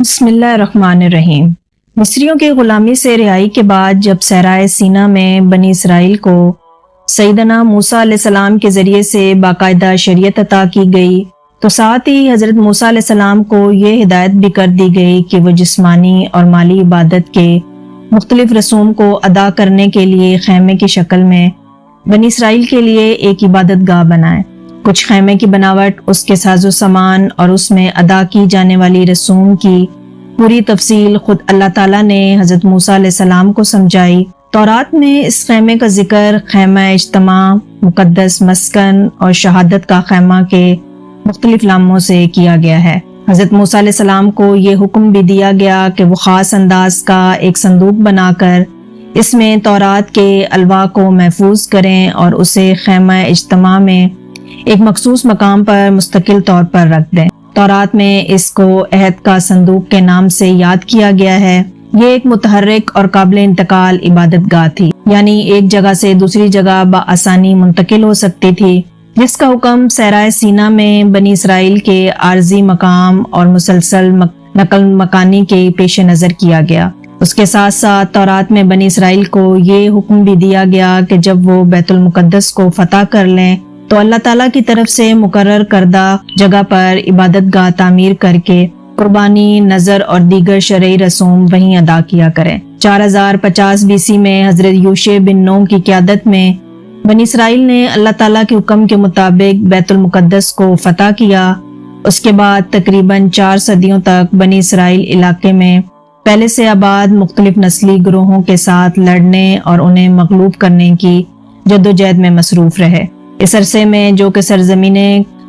بسم اللہ الرحمن الرحیم۔ مصریوں کی غلامی سے رہائی کے بعد جب صحرائے سینا میں بنی اسرائیل کو سیدنا موسیٰ علیہ السلام کے ذریعے سے باقاعدہ شریعت عطا کی گئی تو ساتھ ہی حضرت موسیٰ علیہ السلام کو یہ ہدایت بھی کر دی گئی کہ وہ جسمانی اور مالی عبادت کے مختلف رسوم کو ادا کرنے کے لیے خیمے کی شکل میں بنی اسرائیل کے لیے ایک عبادت گاہ بنائیں۔ کچھ خیمے کی بناوٹ، اس کے ساز و سامان اور اس میں ادا کی جانے والی رسوم کی پوری تفصیل خود اللہ تعالیٰ نے حضرت موسیٰ علیہ السلام کو سمجھائی۔ تورات میں اس خیمے کا ذکر خیمہ اجتماع، مقدس مسکن اور شہادت کا خیمہ کے مختلف ناموں سے کیا گیا ہے۔ حضرت موسیٰ علیہ السلام کو یہ حکم بھی دیا گیا کہ وہ خاص انداز کا ایک صندوق بنا کر اس میں تورات کے الواح کو محفوظ کریں اور اسے خیمہ اجتماع میں ایک مخصوص مقام پر مستقل طور پر رکھ دیں۔ تورات میں اس کو عہد کا صندوق کے نام سے یاد کیا گیا ہے۔ یہ ایک متحرک اور قابل انتقال عبادت گاہ تھی، یعنی ایک جگہ سے دوسری جگہ بآسانی منتقل ہو سکتی تھی، جس کا حکم صحرائے سینا میں بنی اسرائیل کے عارضی مقام اور مسلسل نقل مکانی کے پیش نظر کیا گیا۔ اس کے ساتھ ساتھ تورات میں بنی اسرائیل کو یہ حکم بھی دیا گیا کہ جب وہ بیت المقدس کو فتح کر لیں تو اللہ تعالیٰ کی طرف سے مقرر کردہ جگہ پر عبادت گاہ تعمیر کر کے قربانی، نذر اور دیگر شرعی رسوم وہیں ادا کیا کریں۔ 4050 BC میں حضرت یوشع بن نون کی قیادت میں بنی اسرائیل نے اللہ تعالیٰ کے حکم کے مطابق بیت المقدس کو فتح کیا۔ اس کے بعد تقریباً 4 صدیوں تک بنی اسرائیل علاقے میں پہلے سے آباد مختلف نسلی گروہوں کے ساتھ لڑنے اور انہیں مغلوب کرنے کی جدوجہد میں مصروف رہے۔ اس عرصے میں جو کہ سرزمین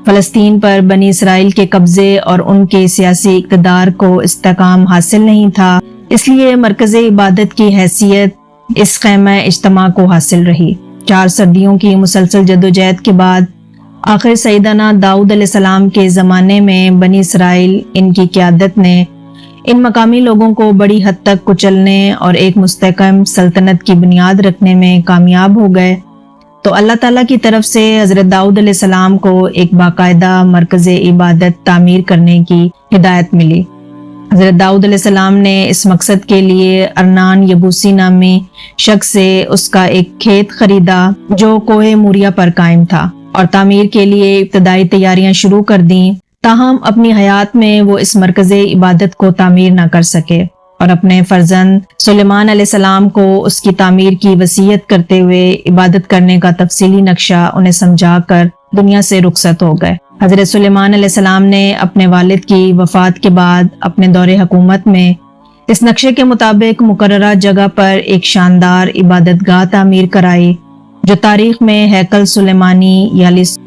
فلسطین پر بنی اسرائیل کے قبضے اور ان کے سیاسی اقتدار کو استحکام حاصل نہیں تھا، اس لیے مرکز عبادت کی حیثیت اس خیمہ اجتماع کو حاصل رہی۔ 4 صدیوں کی مسلسل جدوجہد کے بعد آخر سیدنا داؤد علیہ السلام کے زمانے میں بنی اسرائیل، ان کی قیادت نے ان مقامی لوگوں کو بڑی حد تک کچلنے اور ایک مستحکم سلطنت کی بنیاد رکھنے میں کامیاب ہو گئے۔ تو اللہ تعالیٰ کی طرف سے حضرت داؤد علیہ السلام کو ایک باقاعدہ مرکز عبادت تعمیر کرنے کی ہدایت ملی۔ حضرت داؤد علیہ السلام نے اس مقصد کے لیے ارنان یبوسی نامی شخص سے اس کا ایک کھیت خریدا جو کوہ موریا پر قائم تھا اور تعمیر کے لیے ابتدائی تیاریاں شروع کر دیں، تاہم اپنی حیات میں وہ اس مرکز عبادت کو تعمیر نہ کر سکے اور اپنے فرزند سلیمان علیہ السلام کو اس کی تعمیر کی وصیت کرتے ہوئے عبادت کرنے کا تفصیلی نقشہ انہیں سمجھا کر دنیا سے رخصت ہو گئے۔ حضرت سلیمان علیہ السلام نے اپنے والد کی وفات کے بعد اپنے دور حکومت میں اس نقشے کے مطابق مقررہ جگہ پر ایک شاندار عبادت گاہ تعمیر کرائی، جو تاریخ میں ہیکل سلیمانی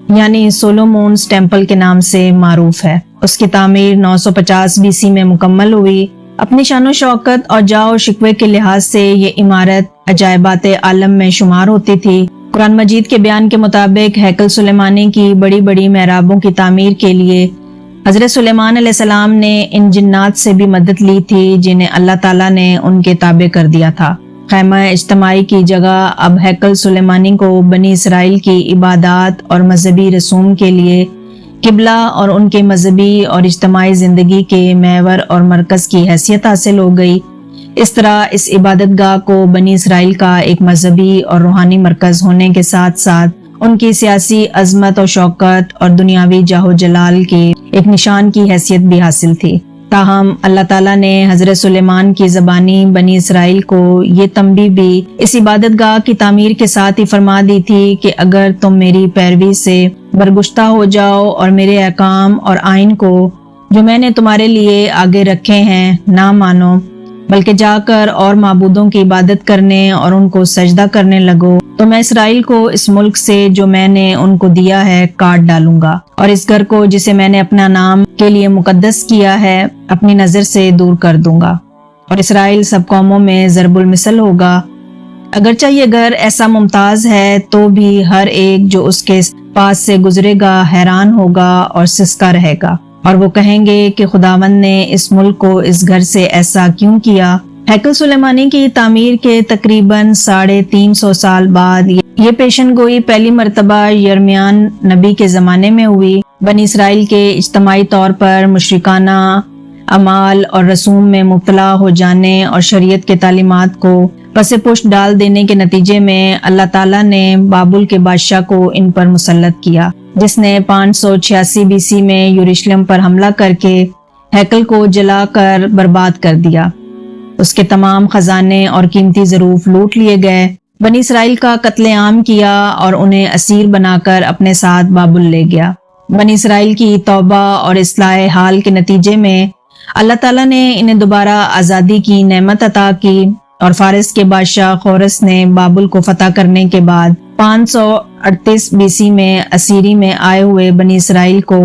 یعنی سولومونز ٹیمپل کے نام سے معروف ہے۔ اس کی تعمیر 950 BC میں مکمل ہوئی۔ اپنی شان و شوکت اور جاہ و شکوے کے لحاظ سے یہ عمارت عجائبات عالم میں شمار ہوتی تھی۔ قرآن مجید کے بیان کے مطابق ہیکل سلیمانی کی بڑی بڑی محرابوں کی تعمیر کے لیے حضرت سلیمان علیہ السلام نے ان جنات سے بھی مدد لی تھی جنہیں اللہ تعالیٰ نے ان کے تابع کر دیا تھا۔ خیمہ اجتماعی کی جگہ اب ہیکل سلیمانی کو بنی اسرائیل کی عبادات اور مذہبی رسوم کے لیے قبلہ اور ان کے مذہبی اور اجتماعی زندگی کے محور اور مرکز کی حیثیت حاصل ہو گئی۔ اس طرح اس عبادت گاہ کو بنی اسرائیل کا ایک مذہبی اور روحانی مرکز ہونے کے ساتھ ساتھ ان کی سیاسی عظمت و شوکت اور دنیاوی جاہ و جلال کے ایک نشان کی حیثیت بھی حاصل تھی۔ تاہم اللہ تعالیٰ نے حضرت سلیمان کی زبانی بنی اسرائیل کو یہ تنبیہ بھی اس عبادت گاہ کی تعمیر کے ساتھ ہی فرما دی تھی کہ اگر تم میری پیروی سے برگشتہ ہو جاؤ اور میرے احکام اور آئین کو جو میں نے تمہارے لیے آگے رکھے ہیں نہ مانو، بلکہ جا کر اور معبودوں کی عبادت کرنے اور ان کو سجدہ کرنے لگو، تو میں اسرائیل کو اس ملک سے جو میں نے ان کو دیا ہے کاٹ ڈالوں گا، اور اس گھر کو جسے میں نے اپنا نام کے لیے مقدس کیا ہے اپنی نظر سے دور کر دوں گا، اور اسرائیل سب قوموں میں ضرب المثل ہوگا۔ اگرچہ یہ گھر ایسا ممتاز ہے تو بھی ہر ایک جو اس کے پاس سے گزرے گا حیران ہوگا اور سسکا رہے گا، اور وہ کہیں گے کہ خداوند نے اس ملک کو اس گھر سے ایسا کیوں کیا۔ ہیکل سلیمانی کی تعمیر کے تقریباً 350 سال بعد یہ پیشن گوئی پہلی مرتبہ یرمیان نبی کے زمانے میں ہوئی۔ بنی اسرائیل کے اجتماعی طور پر مشرکانہ اعمال اور رسوم میں مبتلا ہو جانے اور شریعت کے تعلیمات کو پس پشت ڈال دینے کے نتیجے میں اللہ تعالیٰ نے بابل کے بادشاہ کو ان پر مسلط کیا، جس نے 586 BC میں یروشلم پر حملہ کر کے ہیکل کو جلا کر برباد کر دیا۔ اس کے تمام خزانے اور قیمتی ظروف لوٹ لیے گئے، بنی اسرائیل کا قتل عام کیا اور انہیں اسیر بنا کر اپنے ساتھ بابل لے گیا۔ بنی اسرائیل کی توبہ اور اصلاح حال کے نتیجے میں اللہ تعالیٰ نے انہیں دوبارہ آزادی کی نعمت عطا کی، اور فارس کے بادشاہ خورس نے بابل کو فتح کرنے کے بعد 538 BC میں اسیری میں آئے ہوئے بنی اسرائیل کو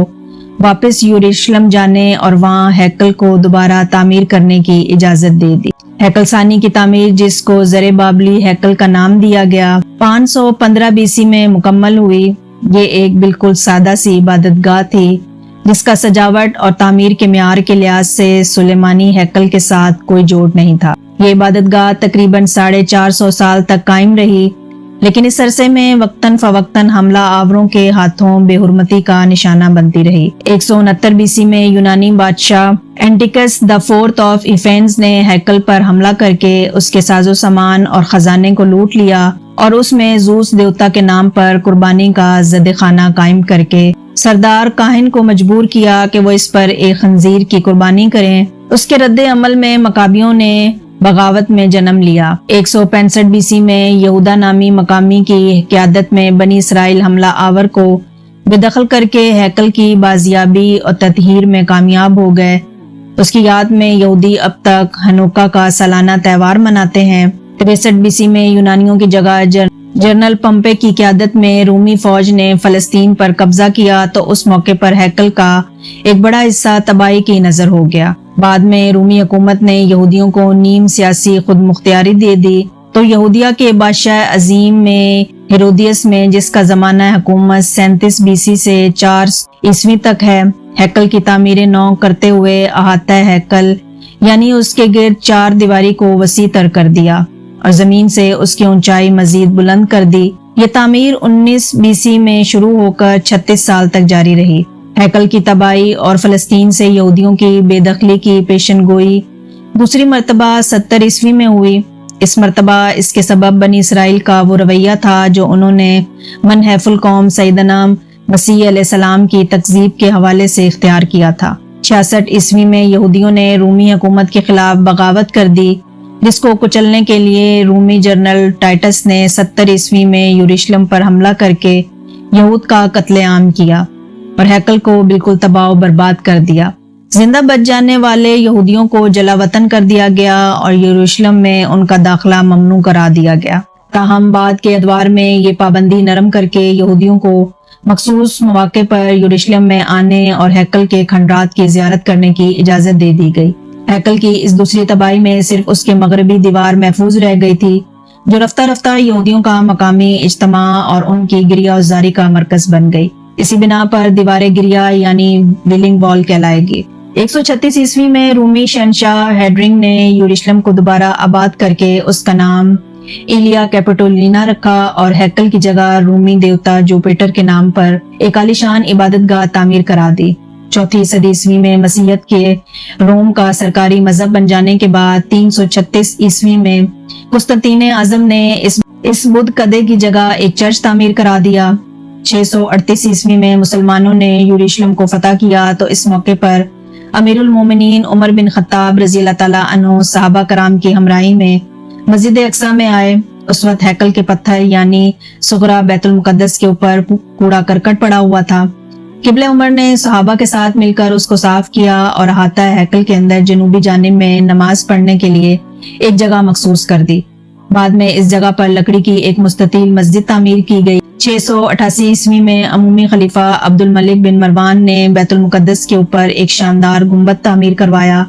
واپس یروشلم جانے اور وہاں ہیکل کو دوبارہ تعمیر کرنے کی اجازت دے دی۔ ہیکل ثانی کی تعمیر، جس کو زر بابلی ہیکل کا نام دیا گیا، 515 BC میں مکمل ہوئی۔ یہ ایک بالکل سادہ سی عبادت گاہ تھی جس کا سجاوٹ اور تعمیر کے معیار کے لحاظ سے سلیمانی ہیکل کے ساتھ کوئی جوڑ نہیں تھا۔ یہ عبادت گاہ تقریباً 450 سال تک قائم رہی، لیکن اس عرصے میں وقتاً فوقتاً حملہ آوروں کے ہاتھوں بے حرمتی کا نشانہ بنتی رہی۔ 169 BC میں یونانی بادشاہ اینٹیکس دا فورتھ آف ایفینز نے ہیکل پر حملہ کر کے اس کے ساز و سامان اور خزانے کو لوٹ لیا اور اس میں زوس دیوتا کے نام پر قربانی کا ذبح خانہ قائم کر کے سردار کاہن کو مجبور کیا کہ وہ اس پر ایک خنزیر کی قربانی کریں۔ اس کے رد عمل میں مکابیوں نے بغاوت میں جنم لیا۔ 165 BC میں یہودا نامی مقامی کی قیادت میں بنی اسرائیل حملہ آور کو بے دخل کر کے ہیکل کی بازیابی اور تطہیر میں کامیاب ہو گئے۔ اس کی یاد میں یہودی اب تک ہنوکا کا سالانہ تہوار مناتے ہیں۔ 63 BC میں یونانیوں کی جگہ جنرل پمپے کی قیادت میں رومی فوج نے فلسطین پر قبضہ کیا تو اس موقع پر ہیکل کا ایک بڑا حصہ تباہی کی نظر ہو گیا۔ بعد میں رومی حکومت نے یہودیوں کو نیم سیاسی خود مختاری دے دی تو یہودیہ کے بادشاہ عظیم میں ہیرودیس میں، جس کا زمانہ حکومت 37 BC سے 4 عیسوی تک ہے، ہیکل کی تعمیر نو کرتے ہوئے احاطہ ہیکل یعنی اس کے گرد 4 دیواری کو وسیع تر کر دیا اور زمین سے اس کی اونچائی مزید بلند کر دی۔ یہ تعمیر 19 BC میں شروع ہو کر 36 سال تک جاری رہی۔ ہیکل کی تباہی اور فلسطین سے یہودیوں کی بے دخلی کی پیشن گوئی دوسری مرتبہ 70 عیسوی میں ہوئی۔ اس مرتبہ اس کے سبب بنی اسرائیل کا وہ رویہ تھا جو انہوں نے منحف القوم سیدنا مسیح علیہ السلام کی تکذیب کے حوالے سے اختیار کیا تھا۔ 66 عیسوی میں یہودیوں نے رومی حکومت کے خلاف بغاوت کر دی، جس کو کچلنے کے لیے رومی جنرل ٹائٹس نے 70 عیسوی میں یروشلم پر حملہ کر کے یہود کا قتل عام کیا اور ہیکل کو بالکل تباہ و برباد کر دیا۔ زندہ بچ جانے والے یہودیوں کو جلا وطن کر دیا گیا اور یروشلم میں ان کا داخلہ ممنوع کرا دیا گیا۔ تاہم بعد کے ادوار میں یہ پابندی نرم کر کے یہودیوں کو مخصوص مواقع پر یروشلم میں آنے اور ہیکل کے کھنڈرات کی زیارت کرنے کی اجازت دے دی گئی۔ ہیکل کی اس دوسری تباہی میں صرف اس کے مغربی دیوار محفوظ رہ گئی تھی، جو رفتہ رفتہ یہودیوں کا مقامی اجتماع اور ان کی گریہ ازاری کا مرکز بن گئی۔ اسی بنا پر دیوار گریہ یعنی ویلنگ وال کہلائے گی۔ 136 عیسوی میں رومی شہنشاہ ہیڈرنگ نے یروشلم کو دوبارہ آباد کر کے اس کا نام ایلیا کیپیٹولینا رکھا اور ہیکل کی جگہ رومی دیوتا جوپیٹر کے نام پر ایک عالیشان عبادت گاہ تعمیر کرا دی۔ 4 صدی عیسوی میں مسیحیت کے روم کا سرکاری مذہب بن جانے کے بعد 336 عیسوی میں قسطنطین اعظم نے اس بدھ قدے کی جگہ ایک چرچ تعمیر کرا دیا۔ 638 عیسوی میں مسلمانوں نے یروشلم کو فتح کیا تو اس موقع پر امیر المومنین عمر بن خطاب رضی اللہ تعالیٰ عنہ صحابہ کرام کی ہمراہی میں مسجد اقصی میں آئے۔ اس وقت ہیکل کے پتھر یعنی صغرا بیت المقدس کے اوپر کوڑا کرکٹ پڑا ہوا تھا۔ قبلہ عمر نے صحابہ کے ساتھ مل کر اس کو صاف کیا اور احاطہ ہیکل کے اندر جنوبی جانب میں نماز پڑھنے کے لیے ایک جگہ مخصوص کر دی۔ بعد میں اس جگہ پر لکڑی کی ایک مستطیل مسجد تعمیر کی گئی۔ 688 عیسوی میں عمومی خلیفہ عبد الملک بن مروان نے بیت المقدس کے اوپر ایک شاندار گنبد تعمیر کروایا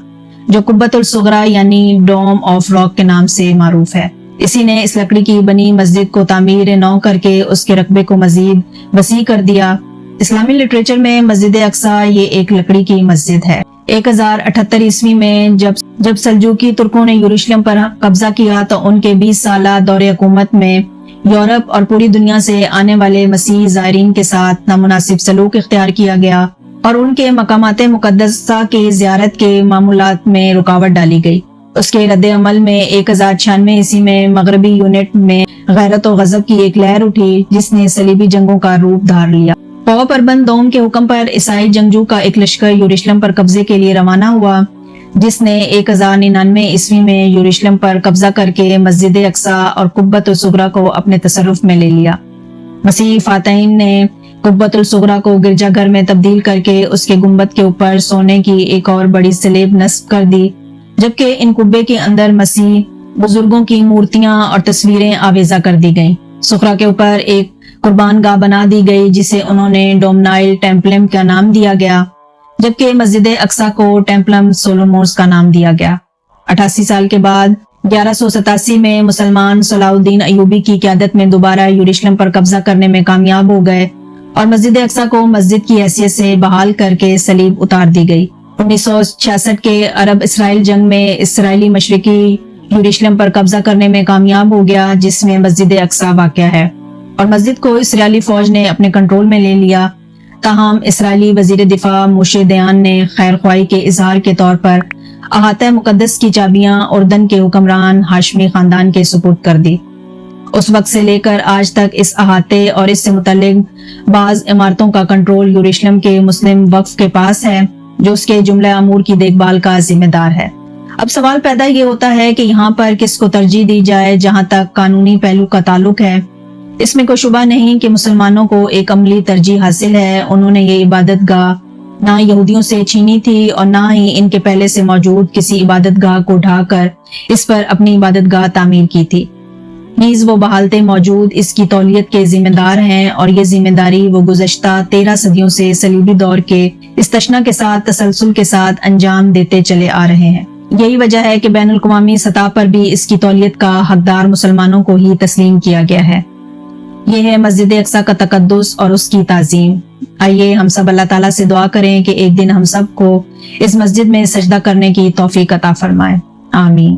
جو قبۃ الصغریٰ یعنی ڈوم آف راک کے نام سے معروف ہے۔ اسی نے اس لکڑی کی بنی مسجد کو تعمیر نو کر کے اس کے رقبے کو مزید وسیع کر دیا۔ اسلامی لٹریچر میں مسجد اقصی یہ ایک لکڑی کی مسجد ہے۔ 1078 عیسوی میں جب سلجوقی ترکوں نے یروشلم پر قبضہ کیا تو ان کے 20 سالہ دور حکومت میں یورپ اور پوری دنیا سے آنے والے مسیحی زائرین کے ساتھ نامناسب سلوک اختیار کیا گیا اور ان کے مقامات مقدسہ کی زیارت کے معمولات میں رکاوٹ ڈالی گئی۔ اس کے رد عمل میں 1096 عیسوی میں مغربی یونٹ میں غیرت و غضب کی ایک لہر اٹھی جس نے صلیبی جنگوں کا روپ دھار لیا۔ پوپ اربن دوم کے حکم پر عیسائی جنگجو کا ایک لشکر یروشلم پر قبضے کے لیے روانہ ہوا، جس نے 1099 عیسوی میں یروشلم پر قبضہ کر کے مسجد اقصی اور قبۃ الصغریٰ کو اپنے تصرف میں لے لیا۔ مسیحی فاتحین نے قبۃ الصغریٰ کو گرجا گھر میں تبدیل کر کے اس کے گنبد کے اوپر سونے کی ایک اور بڑی سلیب نصب کر دی، جبکہ ان قبے کے اندر مسیح بزرگوں کی مورتیاں اور تصویریں آویزہ کر دی گئیں۔ صغریٰ کے اوپر ایک قربان گاہ بنا دی گئی جسے انہوں نے ڈومنائل ٹیمپلم کا نام دیا گیا، جبکہ مسجد اقصی کو ٹیمپلم سولوموس کا نام دیا گیا۔ 88 سال کے بعد 1187 میں مسلمان صلاح الدین ایوبی کی قیادت میں دوبارہ یروشلم پر قبضہ کرنے میں کامیاب ہو گئے اور مسجد اقصی کو مسجد کی حیثیت سے بحال کر کے صلیب اتار دی گئی۔ 1966 کے عرب اسرائیل جنگ میں اسرائیلی مشرقی یروشلم پر قبضہ کرنے میں کامیاب ہو گیا، جس میں مسجد اقصی واقع ہے، اور مسجد کو اسرائیلی فوج نے اپنے کنٹرول میں لے لیا۔ تاہم اسرائیلی وزیر دفاع موشے دیان نے خیر خواہی کے اظہار کے طور پر احاطہ مقدس کی چابیاں اردن کے حکمران ہاشمی خاندان کے سپرد کر دی۔ اس وقت سے لے کر آج تک اس احاطے اور اس سے متعلق بعض عمارتوں کا کنٹرول یروشلم کے مسلم وقف کے پاس ہے، جو اس کے جملہ امور کی دیکھ بھال کا ذمہ دار ہے۔ اب سوال پیدا یہ ہوتا ہے کہ یہاں پر کس کو ترجیح دی جائے۔ جہاں تک قانونی پہلو کا تعلق ہے، اس میں کوئی شبہ نہیں کہ مسلمانوں کو ایک عملی ترجیح حاصل ہے۔ انہوں نے یہ عبادت گاہ نہ یہودیوں سے چھینی تھی اور نہ ہی ان کے پہلے سے موجود کسی عبادت گاہ کو ڈھا کر اس پر اپنی عبادت گاہ تعمیر کی تھی۔ نیز وہ بحالتے موجود اس کی تولیت کے ذمہ دار ہیں، اور یہ ذمہ داری وہ گزشتہ 13 صدیوں سے صلیبی دور کے استثنا کے ساتھ تسلسل کے ساتھ انجام دیتے چلے آ رہے ہیں۔ یہی وجہ ہے کہ بین الاقوامی سطح پر بھی اس کی تولیت کا حقدار مسلمانوں کو ہی تسلیم کیا گیا ہے۔ یہ ہے مسجد اقصی کا تقدس اور اس کی تعظیم۔ آئیے ہم سب اللہ تعالیٰ سے دعا کریں کہ ایک دن ہم سب کو اس مسجد میں سجدہ کرنے کی توفیق عطا فرمائے۔ آمین۔